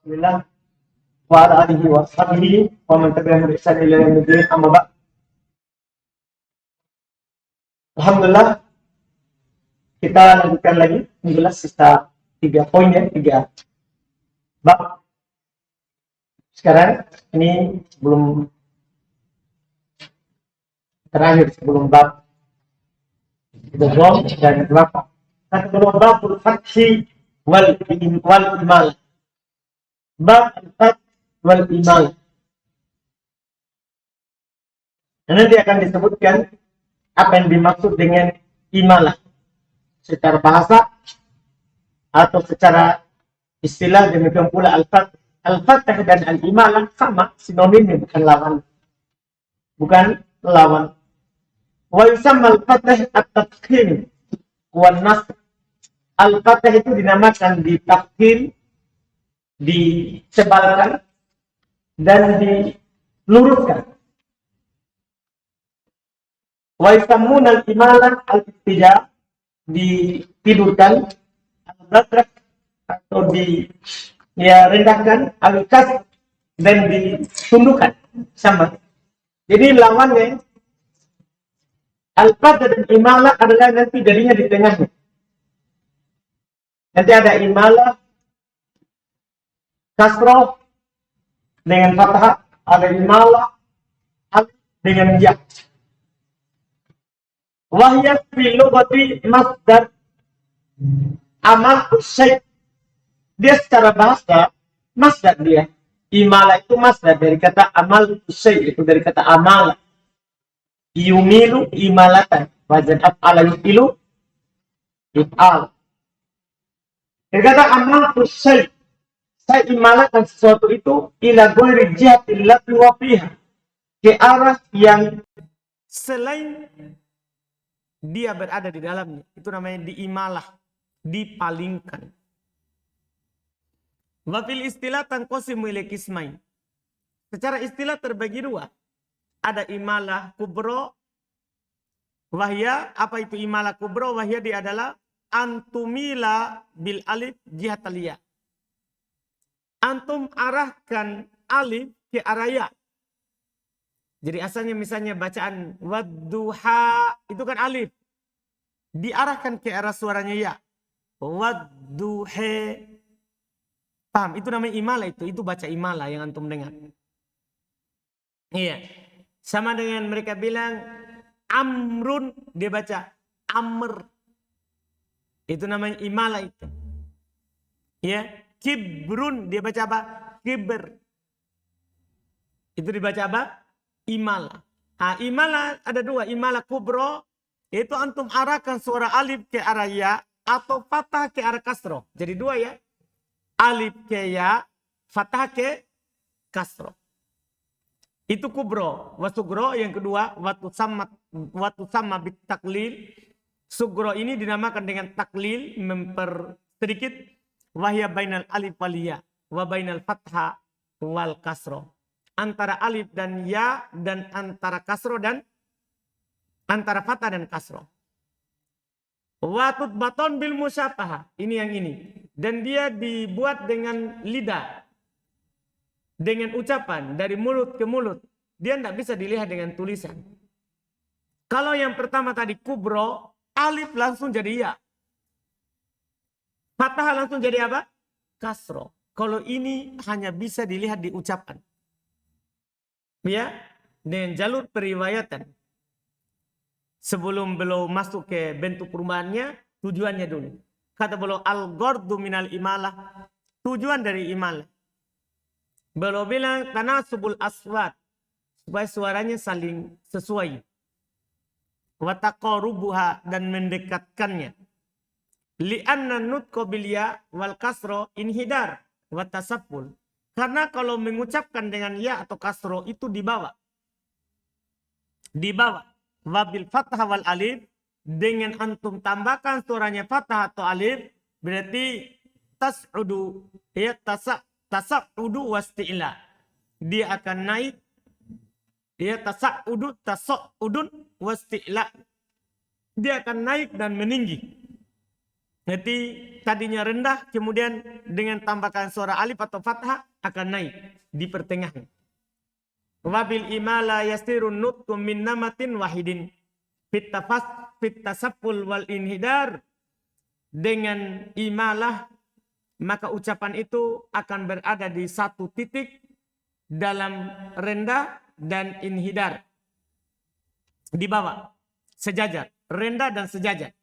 Alhamdulillah wa ala alihi wa sahbihi wa man tabi'ahum bi ihsan ila yaumil din, amma ba'd. Alhamdulillah, kita lanjutkan lagi menjelas sisa 3 poin ya, 3 bab. Sekarang ini sebelum terakhir, sebelum bab Dom dan berapa? Sebelum bab al-fathi wal imal. Bab al-fath wal imal. Nanti akan disebutkan apa yang dimaksud dengan imalah secara bahasa atau secara istilah. Demikian pula al-fath. Al-fath dan al-imalah sama, sinonimnya, bukan lawan. Wa yusamma al-fath at-tafkhim wan nasr. Al-fath itu dinamakan ditafkhim, ditebalkan dan diluruskan. Wa yusammuna al-imalah al-ittija, ditidurkan, al-batrah atau rendahkan, al-kasr dan ditundukkan, sama. Jadi lawannya al-fath dan imalah adalah nanti jadinya di tengahnya. Nanti ada imalah kasroh dengan fathah, ada imalah dengan ya. Wahya fi lughati masdar amal syai'. Dia secara bahasa masdar dia. Imalah itu masdar dari kata amal syai', itu dari kata amal. Yumilu imalatan, wazan af'ala yumilu if'al. Dia kata amal syai', saya imalatan sesuatu itu ila ghairi jihatil lati wa fiha, ke arah yang selain dia berada di dalamnya. Itu namanya diimalah, dipalingkan. Wa fil istilah tanqasimu ila qismain. Secara istilah terbagi dua. Ada imalah kubro, wahya. Apa itu imalah kubro? Wahya dia adalah antumila bil alif jihataliyah. Antum arahkan alif ke arah ya. Jadi asalnya misalnya bacaan wadduha, itu kan alif. Diarahkan ke arah suaranya ya. Wadduhe. Paham? Itu namanya imalah itu. Itu baca imalah yang antum dengar. Iya. Sama dengan mereka bilang amrun, dia baca amr. Itu namanya imalah itu. Ya, kibrun dia baca apa? Kibr. Itu dibaca apa? Imalah. Nah, imalah ada dua, imalah kubro, yaitu antum arahkan suara alif ke arah ya atau fathah ke arah kasroh. Jadi dua ya. Alif ke ya, fathah ke kasroh. Itu kubro. Wasugro yang kedua, watu sama bit taklil. Sugro ini dinamakan dengan taklil, mempersedikit. Wahya bainal alif wal ya, wa bainal fathah wal kasro. Antara alif dan ya, dan antara kasro dan antara fathah dan kasro. Watut baton bil musyafaha. Ini yang ini. Dan dia dibuat dengan lidah. Dengan ucapan dari mulut ke mulut. Dia tidak bisa dilihat dengan tulisan. Kalau yang pertama tadi kubro, alif langsung jadi ya. Fathah langsung jadi apa? Kasro. Kalau ini hanya bisa dilihat di ucapan. Ya, dengan jalur periwayatan. Sebelum belum masuk ke bentuk perubahannya, tujuannya dulu. Kata beliau al-ghardu minal imalah. Tujuan dari imalah. Beliau bilang tanasubul aswat. Supaya suaranya saling sesuai. Wa taqarubuha, dan mendekatkannya. Li'anna nutqa bil ya wal kasro inhidar wa tasafful. Karena kalau mengucapkan dengan ya atau kasro itu dibawa. Dibawa. Wa bil fathah wal alif, dengan antum tambahkan suaranya fathah atau alif, berarti tas'udu, ya tasa'udu wasti'la. Dia akan naik, ya tasa'udun wasti'la. Dia akan naik dan meninggi. Nanti tadinya rendah, kemudian dengan tambahkan suara alif atau fathah akan naik di pertengahan. Wabil imala yasirun nutkum min namatin wahidin. Fit tasafful wal inhidar. Dengan imalah, maka ucapan itu akan berada di satu titik dalam rendah dan inhidar. Di bawah, sejajar. Rendah dan sejajar.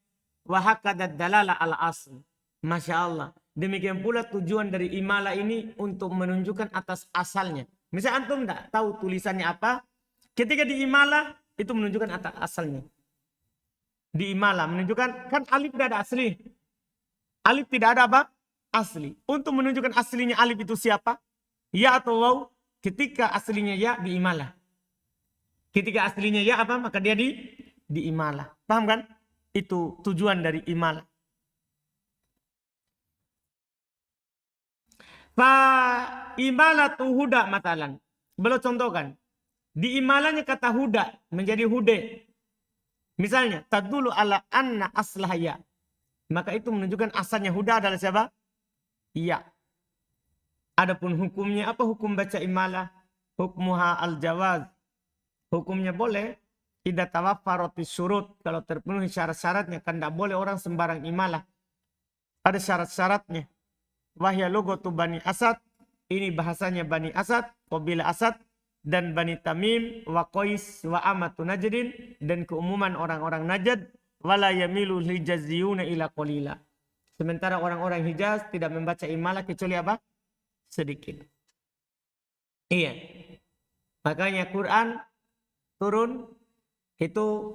Wahakadat dalala ala asl. Masya Allah. Demikian pula tujuan dari imala ini untuk menunjukkan atas asalnya. Misalnya antum tidak tahu tulisannya apa. Ketika di imala itu menunjukkan atas asalnya. Di imala menunjukkan, kan alif tidak ada asli. Alif tidak ada apa? Asli. Untuk menunjukkan aslinya alif itu siapa? Ya atau waw? Ketika aslinya ya di imala. Ketika aslinya ya apa? Maka dia di imala. Paham kan? Itu tujuan dari imala. Fa imalatu huda matalan. Belum contohkan. Di imalanya kata huda menjadi hude. Misalnya, tadulu ala anna aslahya. Maka itu menunjukkan asalnya huda adalah siapa? Iya. Adapun hukumnya apa hukum baca imalah? Hukmuha al-jawaz. Hukumnya boleh. Idza tawaffarotis syurut. Kalau terpenuhi syarat-syaratnya. Kan tidak boleh orang sembarang imalah. Ada syarat-syaratnya. Wahya logotu Bani Asad. Ini bahasanya Bani Asad. Qabila Asad. Dan Bani Tamim. Wa Qais. Wa Amatu Najdin. Dan keumuman orang-orang Najd. Wala yamilu hijaziyuna ila qalila. Sementara orang-orang Hijaz tidak membaca imalah kecuali apa? Sedikit. Iya. Makanya Quran turun. Itu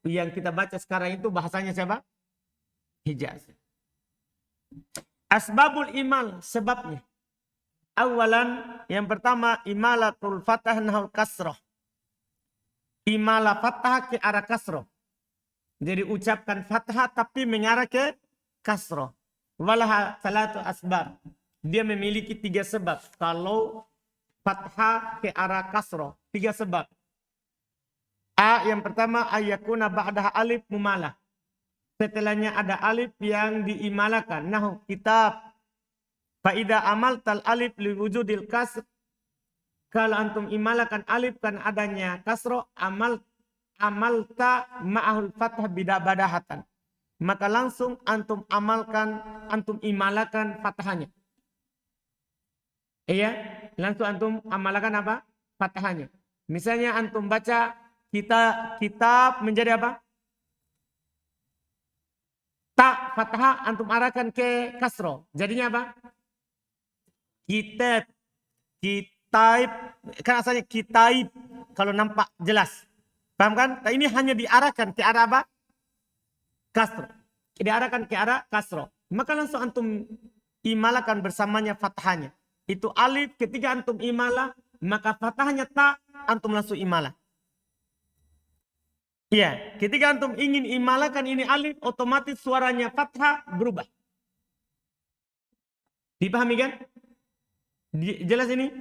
yang kita baca sekarang itu bahasanya siapa? Hijaz. Asbabul imal, sebabnya. Awalan, yang pertama, imalatul fathah nahul kasroh. Imalah fathah ke arah kasroh. Jadi ucapkan fathah tapi mengarah ke kasroh. Walaha salatu asbab. Dia memiliki 3 sebab. Kalau fathah ke arah kasroh. 3 sebab. A, yang pertama, ayakuna ba'daha alif mumalah. Setelahnya ada alif yang diimalakan. Nahu kitab. Fa'idha amal tal alif liwujudil kasr. Kalau antum imalakan alif kan adanya kasro. Amalta ma'ahul fathah badahatan. Maka langsung antum imalakan fathahnya. Iya, langsung antum amalakan apa? Fathahnya. Misalnya antum baca kitab menjadi apa? Ta fathah antum arahkan ke kasro. Jadinya apa? Kitab. Kan asalnya kitab. Kalau nampak jelas. Paham kan? Nah, ini hanya diarahkan ke arah apa? Kasro. Diarahkan ke arah kasro. Maka langsung antum imalakan bersamanya fathahnya. Itu alif ketika antum imalah. Maka fathahnya ta antum langsung imalah. Iya, ketika antum ingin imalakan ini alif, otomatis suaranya fathah berubah. Dipahami kan? Jelas ini?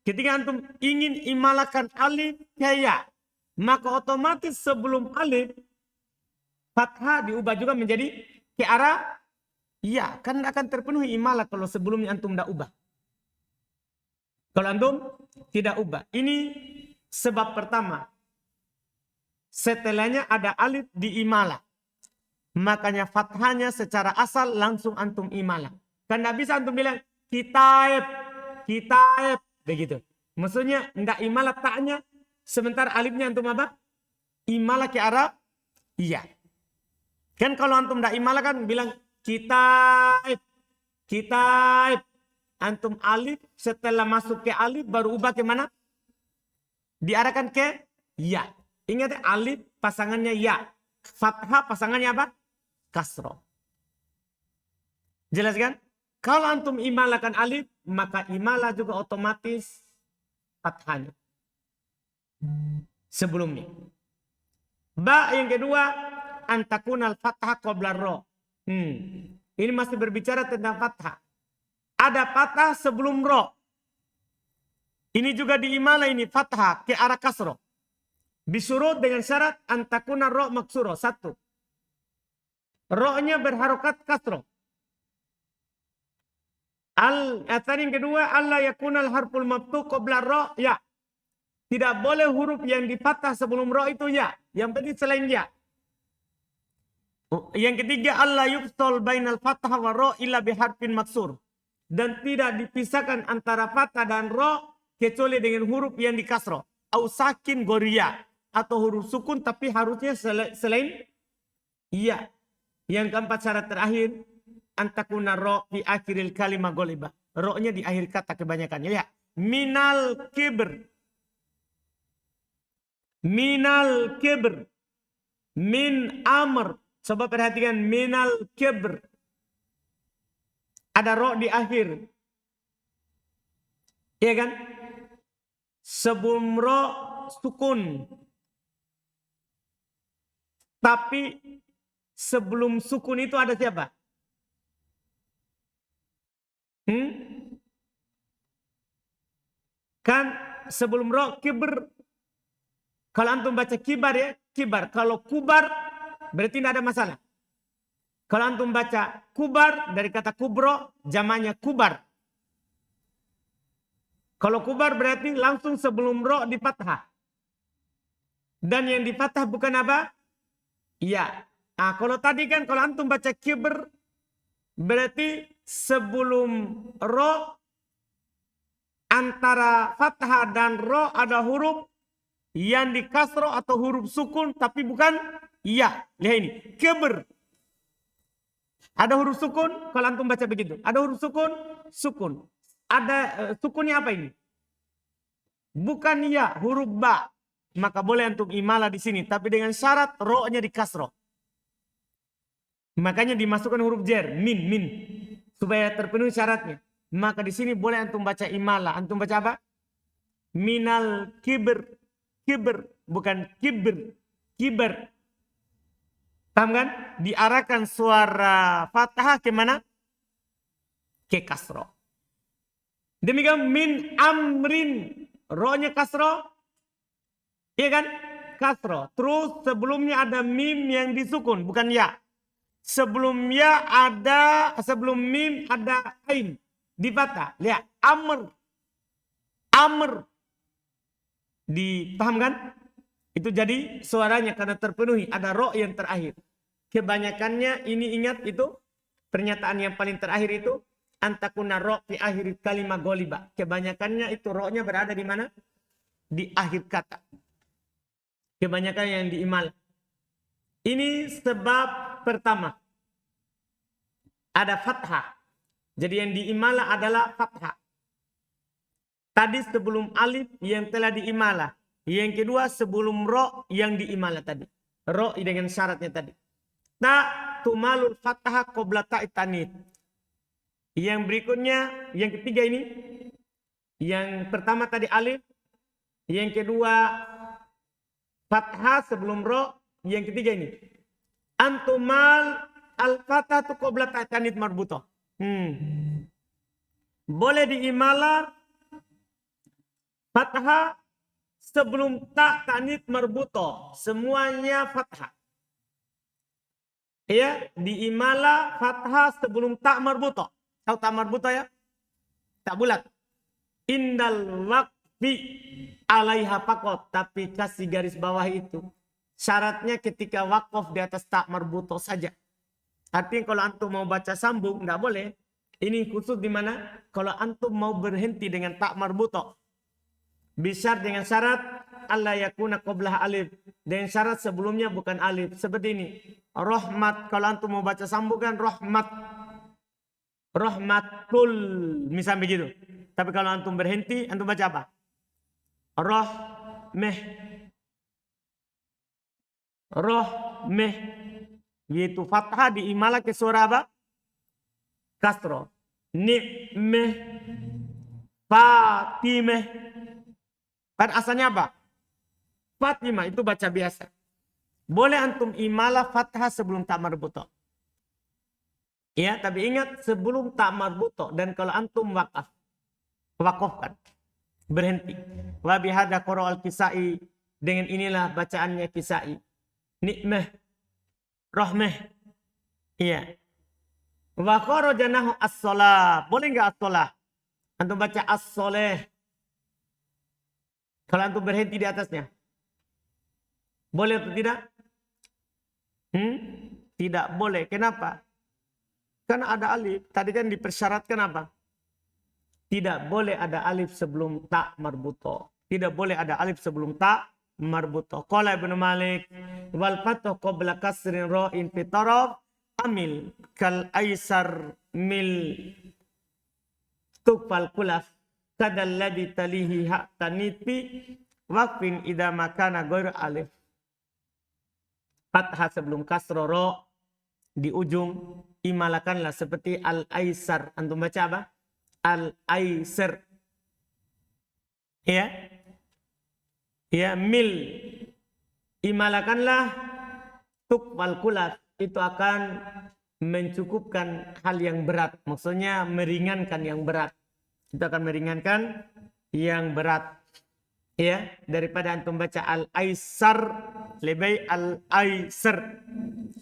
Ketika antum ingin imalakan alif kayak, maka otomatis sebelum alif, fathah diubah juga menjadi ke arah ya, kan akan terpenuhi imalah kalau sebelumnya antum tidak ubah. Kalau antum tidak ubah. Ini sebab pertama. Setelahnya ada alif di imalah. Makanya fathahnya secara asal langsung antum imalah. Kan tidak bisa antum bilang kitab. Begitu. Maksudnya tidak imalah taknya. Sementara alifnya antum apa? Imalah ke arah iya. Kan kalau antum tidak imalah kan bilang kitab. Antum alif setelah masuk ke alif baru ubah ke mana? Diarahkan ke ya. Ingat alif pasangannya ya. Fathah pasangannya apa? Kasroh. Jelas kan? Kalau antum imalakan alif, maka imalah juga otomatis fathahnya. Sebelumnya. Ba yang kedua, antakunal fathah qabla ro. Ini masih berbicara tentang fathah. Ada fathah sebelum ro. Ini juga diimalah ini fathah ke arah kasroh. Bisurut dengan syarat antakuna ro maksuro. 1. Ro-nya berharokat kasroh. Tadi yang kedua, Allah yakunal harful mabtu qabla ro, ya. Tidak boleh huruf yang difathah sebelum ro itu ya. Yang penting selain ya. Yang ketiga, Allah yufsal bainal fathah wa ro illa biharfin maksur. Dan tidak dipisahkan antara fathah dan ro kecuali dengan huruf yang dikasroh. Au sakin goria. Atau huruf sukun tapi harusnya selain iya. Yang keempat syarat terakhir, antakuna ro di akhiril kalimah golibah. Ro-nya di akhir kata kebanyakan. Ya. Minal kibr. Minal kibr. Min amr. Coba perhatikan minal kibr. Ada ro di akhir. Iya kan? Sebelum ro sukun. Tapi sebelum sukun itu ada siapa? Kan sebelum ro kibr. Kalau antum baca kibar ya, kibar. Kalau kubar berarti tidak ada masalah. Kalau antum baca kubar dari kata kubro, jamannya kubar. Kalau kubar berarti langsung sebelum ro di fathah. Dan yang di fathah bukan apa? Iya. Nah, kalau tadi kan kalau antum baca kibr berarti sebelum ro antara fathah dan ro ada huruf yang di kasro atau huruf sukun tapi bukan iya. Lihat ini, kibr. Ada huruf sukun, kalau antum baca begitu. Ada huruf sukun, sukun. Ada sukunnya apa ini? Bukan ya, huruf ba. Maka boleh antum imalah di sini. Tapi dengan syarat ro-nya di kasro. Makanya dimasukkan huruf jer, min. Supaya terpenuhi syaratnya. Maka di sini boleh antum baca imalah. Antum baca apa? Minal kibr. Kibr. Bukan kibr. Kibr. Paham kan? Diarahkan suara fathah ke mana? Ke kasro. Demikian min amrin. Ro-nya kasro. Iya kan? Kasro. Terus sebelumnya ada mim yang disukun. Bukan ya. Sebelum mim ada ain. Di fathah. Lihat. Amr. Amr. Dipaham kan? Itu jadi suaranya karena terpenuhi. Ada ro yang terakhir. Kebanyakannya ini ingat itu pernyataan yang paling terakhir itu antakuna ro fi akhir kalimat goliba. Kebanyakannya itu ro-nya berada di mana? Di akhir kata. Kebanyakan yang diimal. Ini sebab pertama. Ada fathah. Jadi yang diimala adalah fathah. Tadi sebelum alif yang telah diimala. Yang kedua sebelum ro yang diimala tadi. Ro dengan syaratnya tadi. Ta tumalul fathah qabla ta'tanid. Yang berikutnya, yang ketiga ini. Yang pertama tadi alif. Yang kedua fathah sebelum ro. Yang ketiga ini. Antumal al-fathah tu qabla ta'tanid marbutoh. Boleh diimala fathah sebelum ta'tanid marbutoh. Semuanya fathah. Ya, diimala fathah sebelum tak marbuto. Tahu tak marbuto ya? Tak bulat. Indal waqfi alaiha faqat. Tapi kasih garis bawah itu. Syaratnya ketika waqaf di atas tak marbuto saja. Artinya kalau antum mau baca sambung, tidak boleh. Ini khusus di mana? Kalau antum mau berhenti dengan tak marbuto. Bisa dengan syarat Allah yakuna qablah alif. Dengan syarat sebelumnya bukan alif. Seperti ini. Rahmat. Kalau antum mau baca sambungan rahmat. Rahmatul. Misal begitu. Tapi kalau antum berhenti, antum baca apa? Rahmeh. Rahmeh. Yaitu fathah diimala ke suara apa? Kasro. Ni'meh. Fatimeh. Kan asalnya apa? Fatimah itu baca biasa. Boleh antum imalah fathah sebelum tak marbuto. Ya, tapi ingat sebelum tak marbuto. Dan kalau antum wakafkan. Berhenti. Wa bihada qara al-Kisai. Dengan inilah bacaannya Kisai. Nikmah. Rahmah. Iya. Wa kharaja nahu as-shalah. Boleh enggak as-shalah? Antum baca as-sholeh. Kalau antum berhenti di atasnya. Boleh atau tidak? Tidak boleh. Kenapa? Karena ada alif. Tadi kan dipersyaratkan apa? Tidak boleh ada alif sebelum tak marbuto. Tidak boleh ada alif sebelum tak marbuto. Qala Ibnu Malik wal fathu qabla kasrin ra'in fi taraf amil kal aisar mil tukfal kulaf kadal ladhi talihi ha tanitpi waqfin idza makana ghairu alif. Fathah sebelum kasro ro di ujung imalakanlah seperti al aisar. Antum baca apa? Al-Aisir. Ya. Ya, mil. Imalakanlah tukfal kulaf. Itu akan mencukupkan hal yang berat. Maksudnya meringankan yang berat. Itu akan meringankan yang berat. Ya, daripada antum baca al-Aisar, lebih al-Aisir.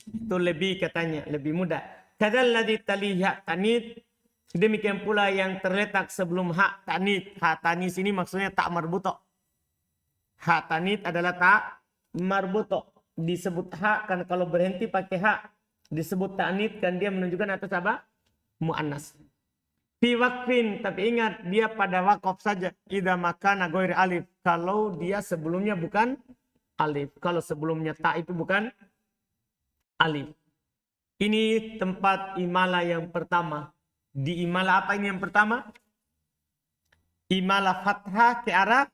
Itu lebih katanya, lebih mudah. Kadalladzi taliha tanid. Demikian pula yang terletak sebelum hak tanid. Hak tanis ini maksudnya tak marbuto. Hak tanid adalah tak marbuto. Disebut hak kan kalau berhenti pakai hak. Disebut tanid kan dia menunjukkan atas apa? Mu'annas. Fi waqfin, tapi ingat dia pada waqaf saja. Idza makana ghairi alif. Kalau dia sebelumnya bukan alif. Kalau sebelumnya tak itu bukan alif. Ini tempat imala yang pertama. Di imala apa ini yang pertama? Imala fathah ke arah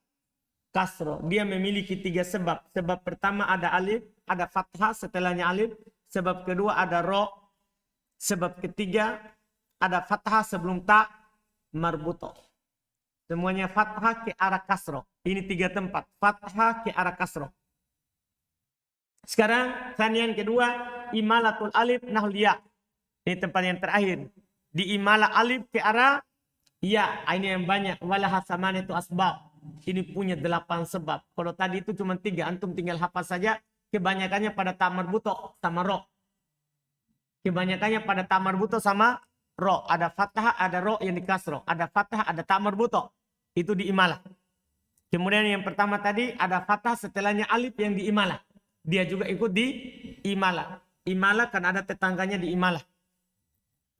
kasro. Dia memiliki 3 sebab. Sebab pertama ada alif, ada fathah setelahnya alif. Sebab kedua ada ro. Sebab ketiga ada fathah sebelum ta marbuto. Semuanya fathah ke arah kasro. Ini 3 tempat. Fathah ke arah kasro. Sekarang yang kedua imalatul alif nahul ya. Ini tempat yang terakhir. Di imala alif ke arah ya, ini yang banyak. Walaha saman itu asbab. Ini punya 8 sebab. Kalau tadi itu cuma 3, antum tinggal hafal saja. Kebanyakannya pada ta marbuto sama ro. Kebanyakannya pada ta marbuto sama ro. Ada fathah, ada ro yang di kasro. Ada fathah, ada ta marbuto. Itu di imala. Kemudian yang pertama tadi ada fathah setelahnya alif yang di imala. Dia juga ikut di imala. Imala kan ada tetangganya di imala.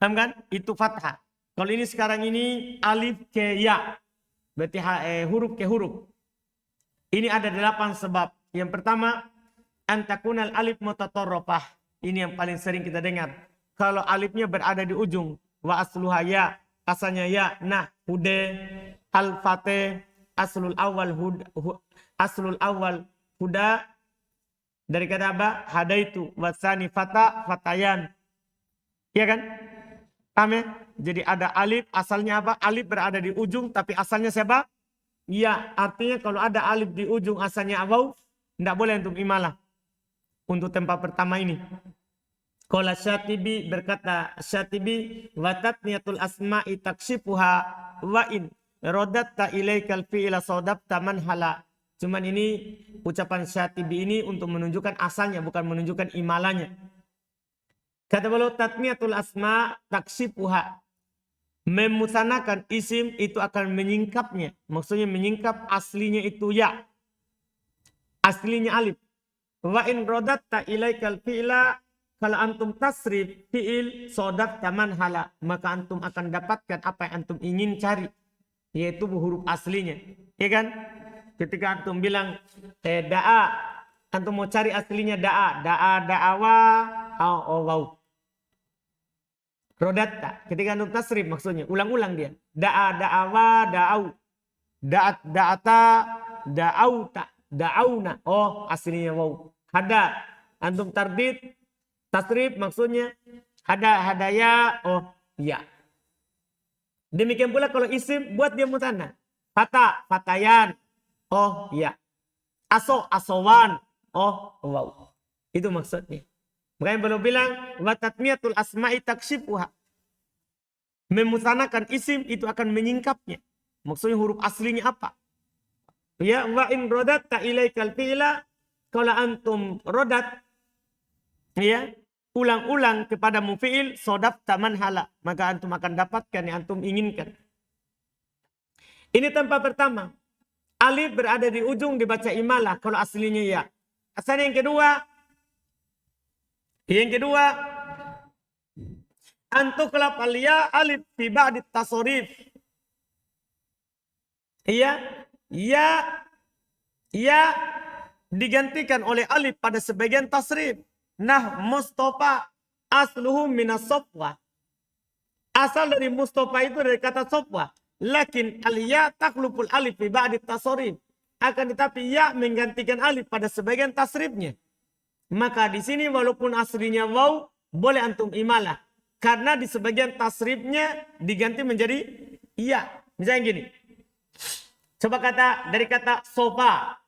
Paham kan? Itu fathah. Kalau ini sekarang ini alif ke ya. Berarti huruf ke huruf. Ini ada 8 sebab. Yang pertama, antakunal alif mutatorrofah. Ini yang paling sering kita dengar. Kalau alifnya berada di ujung. Wa asluha ya. Asalnya ya. Nah, hude, al-fateh, aslul awal huda. Dari kata apa? Hadaitu. Wasani fata, fatayan. Iya kan? Paham ya? Jadi ada alif, asalnya apa? Alif berada di ujung, tapi asalnya siapa? Ya, artinya kalau ada alif di ujung, asalnya waw, tidak boleh untuk imalah. Untuk tempat pertama ini. Qala Syatibi berkata, Syatibi, watatniyatul asma'i takshifuha wa in rodatta ilaikal fi'ila sodabta man hala. Cuman ini, ucapan Syatibi ini untuk menunjukkan asalnya, bukan menunjukkan imalanya. Kata beliau tatniyatul asma taksifuha. Memusanakan isim itu akan menyingkapnya. Maksudnya menyingkap aslinya itu ya. Aslinya alif. Wa in rodatta ilaikal fi'la. Kalau antum tasrif fi'il sodak taman hala. Maka antum akan dapatkan apa yang antum ingin cari. Yaitu huruf aslinya. Ya kan? Ketika antum bilang da'a. Antum mau cari aslinya da'a. Da'a da'awa. Wow. Rodatta. Ketika antum tasrif maksudnya. Ulang-ulang dia. Da'a, da'awa, da'au. Da'at, da'ata, da'auta, da'auna. Oh, aslinya wow. Hada. Antum tardid. Tasrif maksudnya. Hada, hadaya. Oh, ya. Demikian pula kalau isim buat dia mutanna. Fata, fatayan. Oh, ya. Aso, asowan. Oh, wow. Itu maksudnya. Makanya belum bilang watatniyatul asma'i takshifuha. Memusanakan isim itu akan menyingkapnya. Maksudnya huruf aslinya apa? Ya, wa in rodatta ilaikal fi'la. Kalau antum rodat, ya, ulang-ulang kepadamu fi'il sodaf taman hala. Maka antum akan dapatkan yang antum inginkan. Ini tempat pertama. Alif berada di ujung dibaca imalah kalau aslinya ya. Asalnya yang kedua antuklab al-ya alif fi ba'di tasorif. Iya, ya digantikan oleh alif pada sebagian tasrif. Nah, Mustafa asluhu minas sofwa. Asal dari Mustafa itu dari kata sofwa. Lakin al-ya taklupul alif fi ba'di tasorif. Akan tetapi ya menggantikan alif pada sebagian tasrifnya. Maka di sini walaupun aslinya waw, boleh antum imalah. Karena di sebagian tasrifnya diganti menjadi iya. Misalnya gini. Coba dari kata sofa.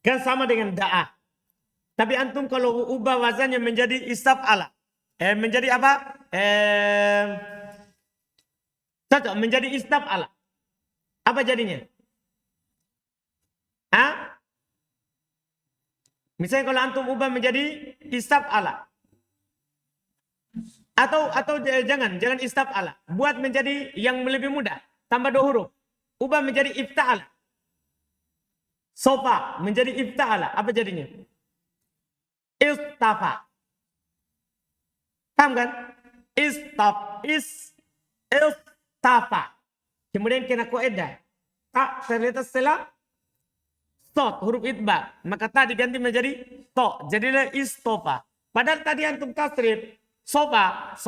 Kan sama dengan da'ah. Tapi antum kalau ubah wazannya menjadi istaf'ala. Menjadi apa? Cocok, menjadi istaf'ala. Apa jadinya? Misalnya kalau antum ubah menjadi istaf'ala. Atau jangan istaf'ala. Buat menjadi yang lebih mudah. Tambah 2 huruf. Ubah menjadi ifta'ala. Sofa menjadi ifta'ala. Apa jadinya? Istafa. Paham kan? Istafa. Kemudian kena koedah. Tak ternyata setelah sot, huruf itba. Maka tak diganti menjadi to. Jadilah istofa. Padahal tadi antum tasrif. Sofa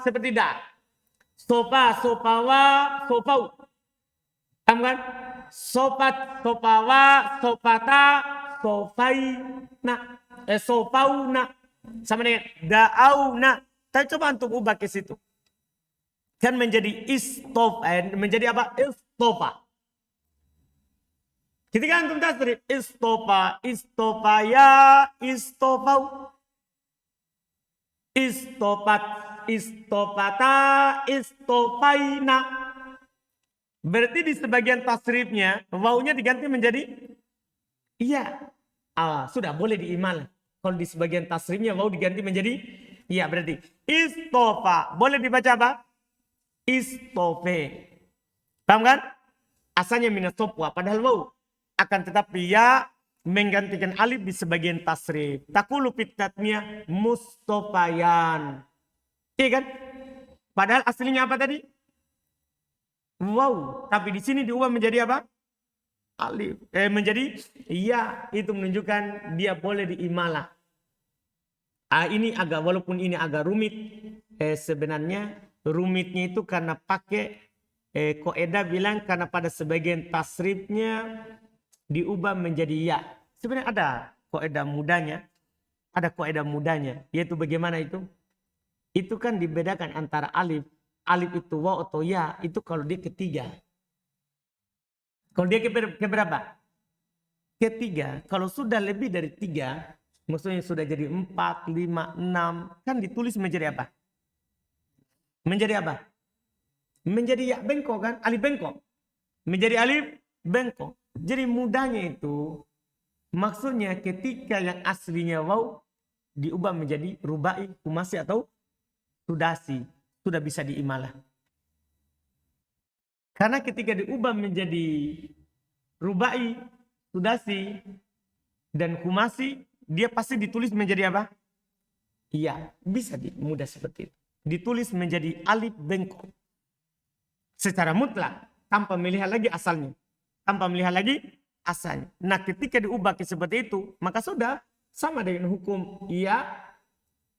seperti da. Sopawa, sopau. Paham kan? Sopat, sopawa, sopata, sofaina. Sopauna. Sama dengan da'auna. Tapi coba antum ubah ke situ. Kan menjadi menjadi apa? Istofa. Ketika antum tasrif istofa, istofaya, istofau. Istofat, istofata, istofaina. Berarti di sebagian tasrifnya, wawunya diganti menjadi iya. Sudah boleh diimal. Kalau di sebagian tasrifnya wawu diganti menjadi iya, berarti istofa. Boleh dibaca apa? Istofe. Paham kan? Asalnya minas sopwa, padahal wawu. Akan tetapi ya menggantikan alif di sebagian tasrif. Takulu fitatnya mustofayan. Iya kan? Padahal aslinya apa tadi? Wow, tapi di sini diubah menjadi apa? Alif. Menjadi iya, itu menunjukkan dia boleh diimalah. Ini walaupun ini agak rumit, sebenarnya rumitnya itu karena pakai koedah bilang karena pada sebagian tasrifnya diubah menjadi ya. Sebenarnya ada koedah mudanya. Yaitu bagaimana itu? Itu kan dibedakan antara alif. Alif itu waw atau ya. Itu kalau dia ketiga. Kalau dia keberapa? Ketiga. Kalau sudah lebih dari 3. Maksudnya sudah jadi 4, 5, 6. Kan ditulis menjadi apa? Menjadi apa? Menjadi ya bengkok kan? Alif bengkok. Menjadi alif bengkok. Jadi mudahnya itu. Maksudnya ketika yang aslinya waw. Diubah menjadi rubai, kumasi atau sudasi. Sudah bisa diimalah. Karena ketika diubah menjadi rubai, sudasi, dan kumasi, dia pasti ditulis menjadi apa? Iya, bisa mudah seperti itu. Ditulis menjadi alif bengkok. Secara mutlak, tanpa melihat lagi asalnya. Nah, ketika diubah seperti itu, maka sudah sama dengan hukum iya,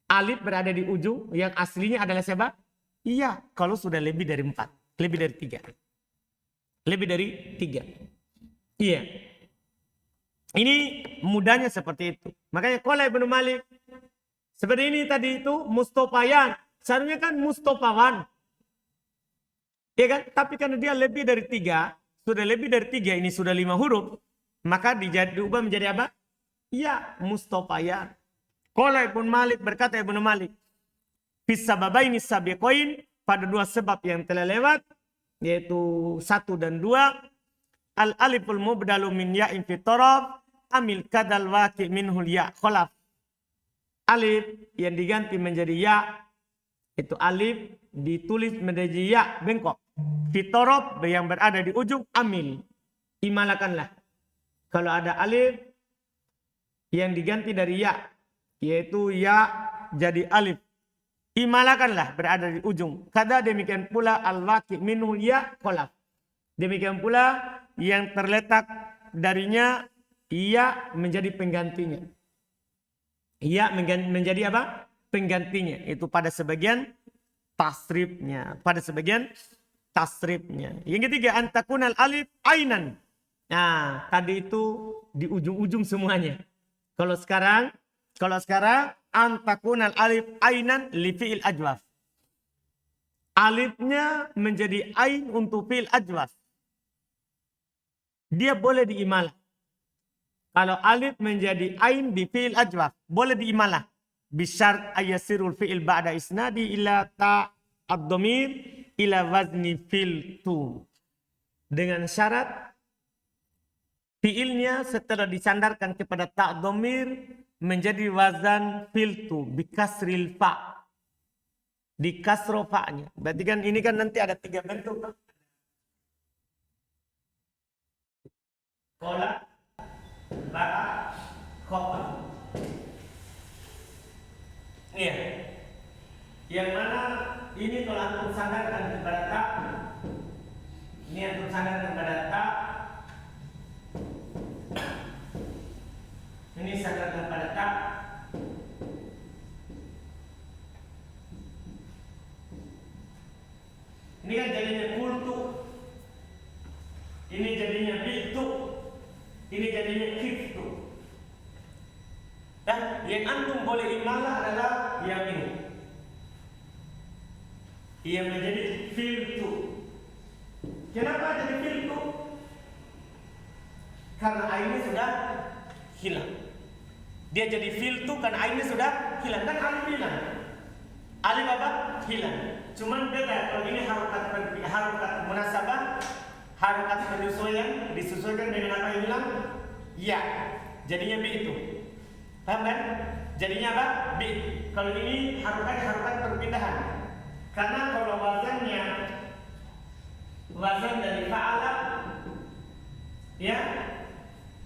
alif berada di ujung, yang aslinya adalah siapa? Iya, kalau sudah lebih dari 4, lebih dari 3. Lebih dari 3. Iya. Ini mudahnya seperti itu. Makanya Qala Ibnu Malik. Seperti ini tadi itu mustofayan. Seharusnya kan mustofawan. Ya kan? Tapi karena dia lebih dari 3. Sudah lebih dari 3. Ini sudah 5 huruf. Maka diubah menjadi apa? Ya, mustofayan. Qala Ibnu Malik, berkata Ibnu Malik. Fisababaini sabiqain, pada 2 sebab yang telah lewat. Yaitu 1 dan 2. Al-aliful mubdalu min ya'in fi taraf amil kadal waqi minhul ya' kholaf. alif yang diganti menjadi ya, itu alif ditulis menjadi ya bengkok. Fitorob yang berada di ujung amil, imalakanlah. Kalau ada alif yang diganti dari ya, yaitu ya jadi alif, imalakanlah berada di ujung. Kada demikian pula al-waqi minhu ya kolaf. Demikian pula yang terletak darinya ya menjadi penggantinya. Ya menjadi apa? Penggantinya. Itu pada sebagian tasrifnya. Pada sebagian tasrifnya. Yang ketiga, antakunal alif ainan. Nah, tadi itu di ujung-ujung semuanya. Kalau sekarang antakunal alif ainan li fi'il ajwaf. Alifnya menjadi ain untuk fi'il ajwaf. Dia boleh diimalah. Kalau alif menjadi ain di fi'il ajwaf, boleh diimalah. Bisyart ayasirul fi'il ba'da isnadi ila ta ad-dhamir ila wazni fil tu. Dengan syarat fi'ilnya setelah disandarkan kepada ta dhamir menjadi wazan fil tu bikasril fa. Di kasro fa'nya. Berarti kan ini kan nanti ada 3 bentuk. Kola, ba'a, khofa. Iya. Yang mana ini kalau antum sandarkan kepada ta, ini antum sandarkan kepada ta, ini sandarkan kepada ta. Ini kan jadinya kultu, ini jadinya bitu, ini jadinya kiftu. Dan yang antum boleh imalah adalah yang ini. Ia menjadi filtu. Kenapa jadi filtu? Karena airnya sudah hilang. Dia jadi filtu karena airnya sudah hilang. Kan alif hilang. Alif apa? Hilang. Cuman beda. Kalau ini harokat munasabah, harokat penyesuaian disesuaikan dengan apa yang hilang? Ya. Jadinya bi itu. Paham kan? Jadinya apa? Bi. Kalau ini harokat perpindahan. Karena kalau wazan dari fa'ala, ya,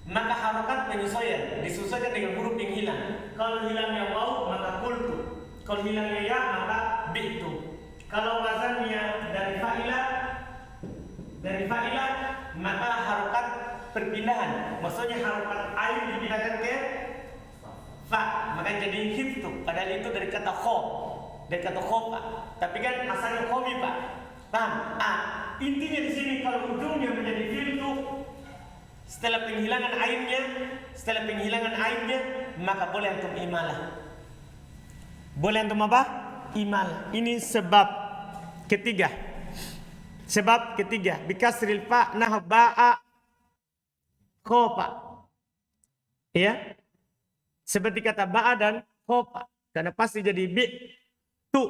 maka harokat penyesuaian disesuaikan dengan huruf yang hilang. Kalau hilangnya waw maka kultu. Kalau hilangnya ya maka bitu. Kalau wazannya dari fa'ilah maka harokat perpindahan. Maksudnya harokat ain dipindahkan ke fa, maka jadi hiftu. Padahal itu dari kata khof, dari kata khofa. Tapi kan asalnya khomi pak. Paham? Intinya di sini kalau ujungnya menjadi filtu, setelah penghilangan ainnya, maka boleh antum imalah. Boleh antum apa? Imalah. Ini sebab ketiga. Sebab ketiga, bikasril fa nah ba'a khofa. Ya. Seperti kata ba'a dan khofa. Karena pasti jadi bi tu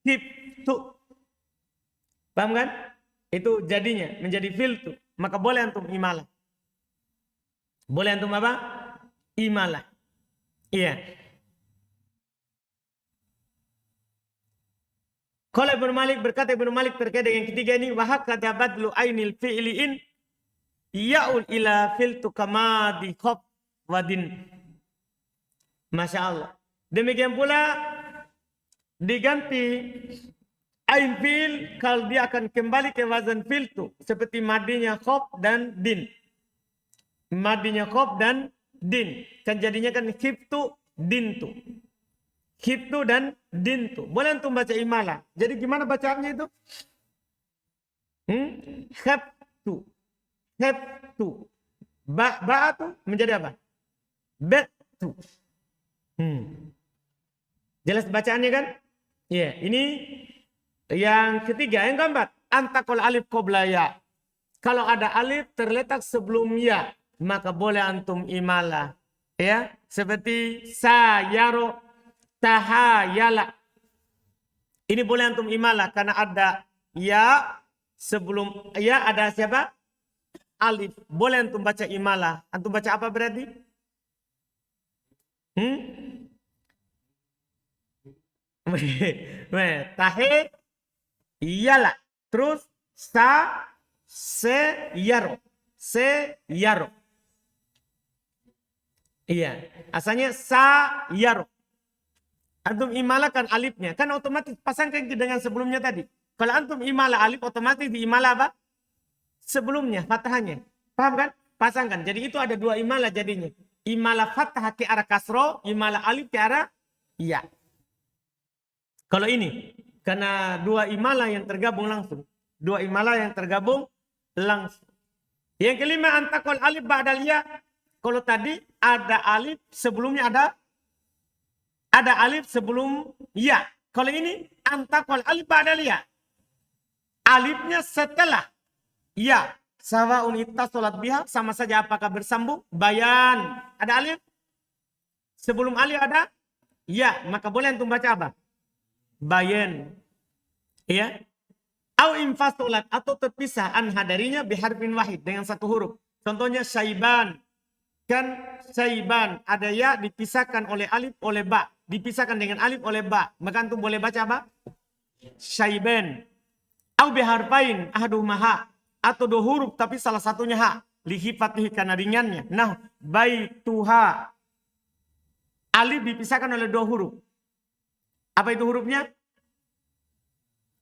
hip tu. Paham kan? Itu jadinya menjadi filtu. Maka boleh antum imalah. Boleh antum apa? Imalah. Iya. Kalau Ibnu Malik berkata, Ibnu Malik terkait dengan ketiga ini, wa hakadha badlu ainil fi'liin ya'ul ila filtu kama di khaf wadin. Masya Allah. Demikian pula diganti ain fil kalau dia akan kembali ke wazan filtu seperti madinya khaf dan din. Madinya khaf dan din. Kan jadinya kan khiftu dintu. Khiftu dan dintu. Boleh antum baca imalah. Jadi gimana bacaannya itu? Khaftu. Khaftu. Ba itu menjadi apa? Betu. Jelas bacaannya kan? Iya, ini yang ketiga, yang keempat, antakul alif qabla ya. Kalau ada alif terletak sebelum ya, maka boleh antum imalah. Ya, seperti sayaro tahayala. Ini boleh antum imalah karena ada ya sebelum ya ada siapa? Alif. Boleh antum baca imalah. Antum baca apa berarti? Tahe iyalah. Terus se yaro. Iya, asalnya yaro. Antum imalakan alifnya, kan otomatis pasangkan dengan sebelumnya tadi. Kalau antum imala alif, otomatis diimala apa? Sebelumnya, fathahnya. Paham kan? Pasangkan. Jadi itu ada dua imala jadinya. Imala fathah ke arah kasro, imala alif ke arah iya. Kalau ini, karena dua imala yang tergabung langsung. Dua imala yang tergabung langsung. Yang kelima, antakol alif ba'dal ya. Kalau tadi ada alif, sebelumnya ada alif sebelum ya. Kalau ini antakol alif ba'dal ya. Alifnya setelah ya. Sawa'un ittasalat biha, sama saja apakah bersambung. Bayan. Ada alif. Sebelum alif ada ya. Maka boleh antum baca apa? Bayan. Ya. Au infasulat, atau terpisah anha darinya biharfin wahid, dengan satu huruf. Contohnya syaiban. Kan syaiban ada ya dipisahkan oleh alif oleh ba. Dipisahkan dengan alif oleh ba. Maka antum boleh baca apa? Syaiban. Au biharfain ahaduhuma, atau dua huruf tapi salah satunya ha. Lihifatihi, karena ringannya. Nah, baituha. Alif dipisahkan oleh dua huruf. Apa itu hurufnya?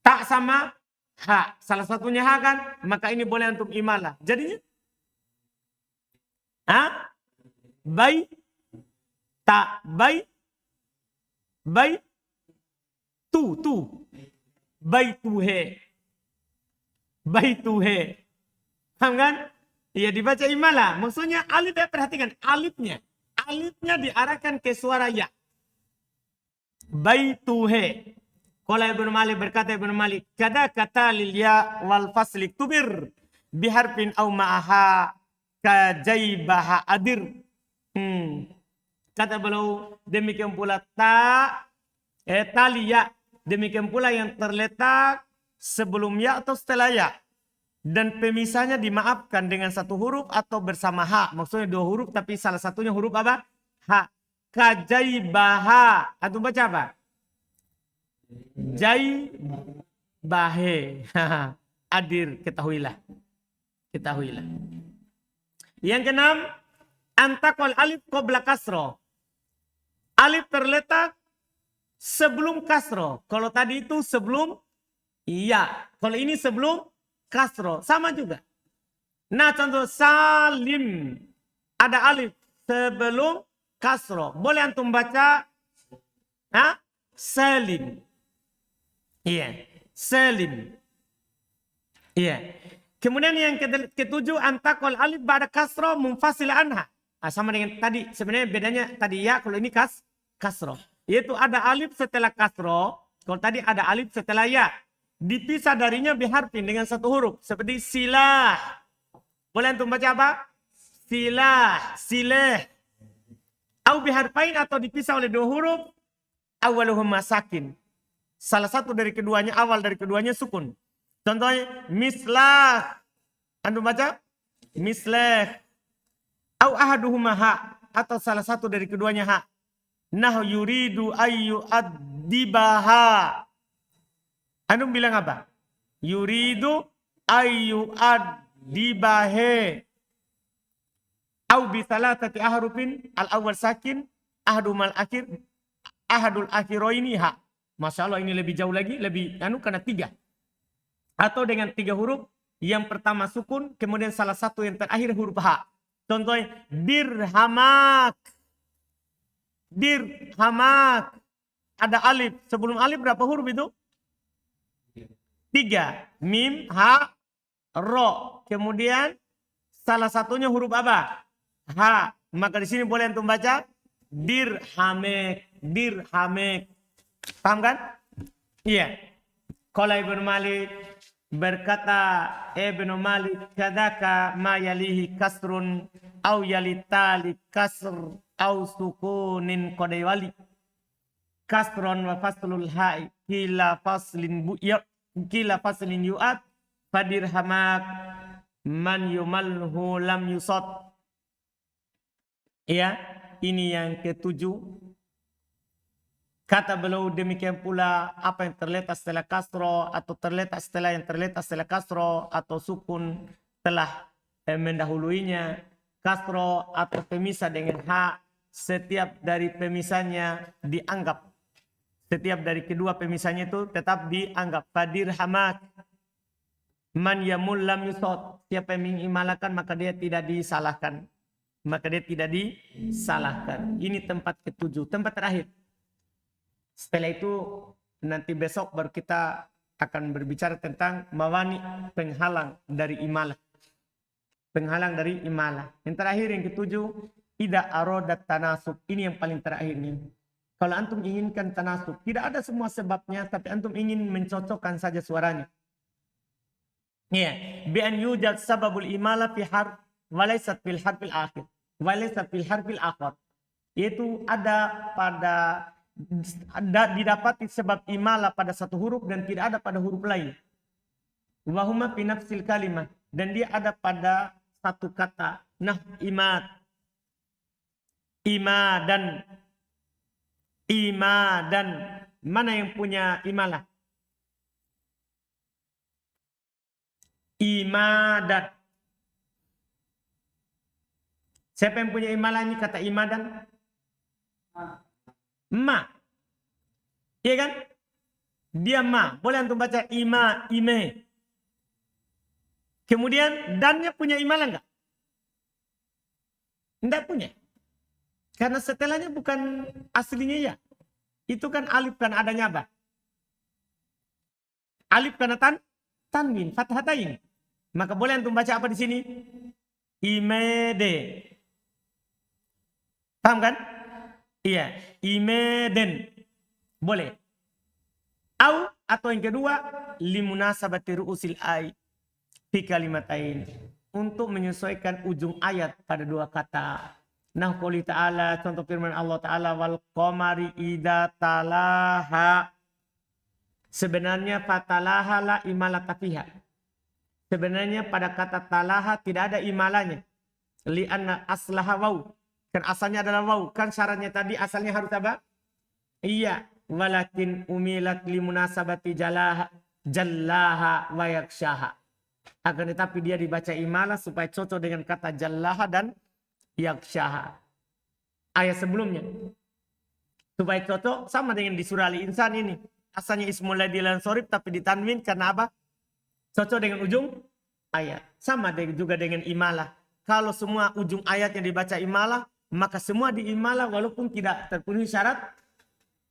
Tak sama ha. Salah satunya ha kan? Maka ini boleh untuk imalah. Jadinya ha? Baituhe. Paham kan? Iya, dibaca imalah. Maksudnya alif, ya perhatikan alifnya. Alifnya diarahkan ke suara ya. Baituhe. Qala Ibnu Malik, berkata Ibnu Malik, kada kata lil ya wal fasli tubir biharfin au ma'aha kajaibaha adir. Kata beliau, demikian pula tali ya, demikian pula yang terletak sebelum ya atau setelah ya. Dan pemisahnya dimaafkan dengan satu huruf atau bersama ha. Maksudnya dua huruf tapi salah satunya huruf apa? Ha. Kajaibaha. Antum baca apa? Jai bahe. Adir, ketahuilah. Yang keenam, antakol alif qabla kasro. Alif terletak sebelum kasro. Kalau tadi itu sebelum iya. Kalau ini sebelum kasro. Sama juga. Nah, contoh salim. Ada alif sebelum kasro. Boleh antum baca salim. Iya, salim. Iya. Kemudian yang ketujuh, antakol alif ba'da kasro munfasil anha. Sama dengan tadi. Sebenarnya bedanya tadi ya, kalau ini kasro. Yaitu ada alif setelah kasro. Kalau tadi ada alif setelah ya. Dipisah darinya biharfin, dengan satu huruf. Seperti silah. Boleh antum baca apa? Silah, sileh. Au biharfain, atau dipisah oleh dua huruf. Awaluhuma sakin. Salah satu dari keduanya, awal dari keduanya sukun. Contohnya mislah. Antum baca? Mislah. Au ahaduhuma ha, atau salah satu dari keduanya ha. Nah yuridu ayyu addibaha. Antum bilang apa? Yuridu ayyu addibahe. Au bisalatati ahrufin, al awal sakin, ahadumal akhir, ahadul akhiroini ha. Masya Allah, ini lebih jauh lagi, lebih karena tiga. Atau dengan tiga huruf, yang pertama sukun, kemudian salah satu yang terakhir huruf ha. Contohnya dirhamak. Dirhamak. Ada alif. Sebelum alif berapa huruf itu? Tiga. Mim, ha, ro. Kemudian salah satunya huruf apa? Ha. Maka di sini boleh antum baca dirhamek. Dirhamek. Paham kan? Iya. Qala Ibnu Malik, berkata Ibnu Malik, kadaka ma yalihi kasrun au yalitali kasr au sukunin qadaiwali. Kasron wa faslul ha'i kila faslin yu'at fadirhamak man yumalhu lam yusot. Ya, ini yang ketujuh. Kata beliau demikian pula apa yang terletak setelah kasro atau terletak setelah yang terletak setelah kasro atau sukun telah mendahuluinya. Kasro atau pemisah dengan ha, setiap dari pemisahnya dianggap, setiap dari kedua pemisahnya itu tetap dianggap. Fadir hamak man yamul lam yusot, siapa yang mengimalakan maka dia tidak disalahkan, maka dia tidak disalahkan. Ini tempat ketujuh, tempat terakhir. Setelah itu nanti besok baru kita akan berbicara tentang mawani, penghalang dari imalah. Penghalang dari imalah. Yang terakhir yang ketujuh, ida arodat tanasub. Ini yang paling terakhir ini. Kalau antum inginkan tanasub, tidak ada semua sebabnya, tapi antum ingin mencocokkan saja suaranya. Ya, bi an yujad sababul imalah fi harf walaysat fil harfil akhir. Walaysat fil harfil akhir. Yaitu ada pada didapati sebab imalah pada satu huruf dan tidak ada pada huruf lain. Wahuma fi nafsil kalimah, dan dia ada pada satu kata. Nah, imad, imadan, imadan. Mana yang punya imalah? Imadan. Siapa yang punya imalah ini kata imadan? Ma. Iya kan? Dia ma. Boleh antum baca ima, ime. Kemudian dannya punya imalah enggak? Enggak punya. Karena setelahnya bukan aslinya ya. Itu kan alif kan adanya apa? Alif karena tanwin, fathatain. Maka boleh antum baca apa di sini? Imede. Paham kan? Iya, imeden. Boleh. Atau yang kedua, limunasabati ru'usil ay fi kalimatain. Untuk menyesuaikan ujung ayat pada dua kata. Nah, qouli ta'ala, contoh firman Allah Ta'ala, wal qamari idza talaha. Sebenarnya fatalaha la imalata fiha. Sebenarnya pada kata talaha tidak ada imalanya. Li'anna aslaha waw. Kan asalnya adalah waw. Kan syaratnya tadi asalnya harus apa? Iya. Walakin umilat limunasabati jallaha wa yakshaha. Akan tetapi dia dibaca imalah supaya cocok dengan kata jallaha dan yakshaha. Ayat sebelumnya. Supaya cocok sama dengan di surah Al-Insan ini. Asalnya ismul ladzi lan sorib tapi ditanwin karena apa? Cocok dengan ujung ayat. Sama juga dengan imalah. Kalau semua ujung ayat yang dibaca imalah, maka semua di imalah walaupun tidak terpenuhi syarat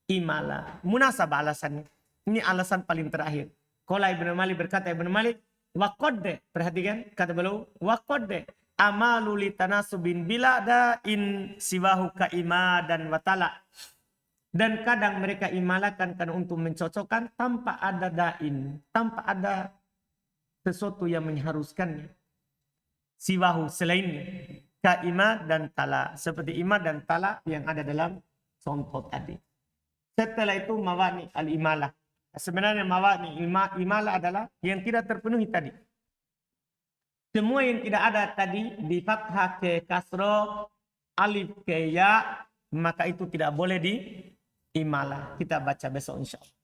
imalah. Munasabah alasannya. Ini alasan paling terakhir. Qala Ibnu Malik, berkata Ibnu Malik, waqad, perhatikan kata beliau, waqad amalu litanasubin bila da in siwahu ka imadan watala. Dan kadang mereka imalakan karena untuk mencocokkan tanpa ada dain, tanpa ada sesuatu yang mengharuskannya. Siwahu selainnya. Ka imad dan tala. Seperti imad dan tala yang ada dalam contoh tadi. Setelah itu mawani al-imalah. Sebenarnya mawani imalah adalah yang tidak terpenuhi tadi. Semua yang tidak ada tadi di fathah ke kasro, alif ke ya, maka itu tidak boleh di imalah. Kita baca besok insya Allah.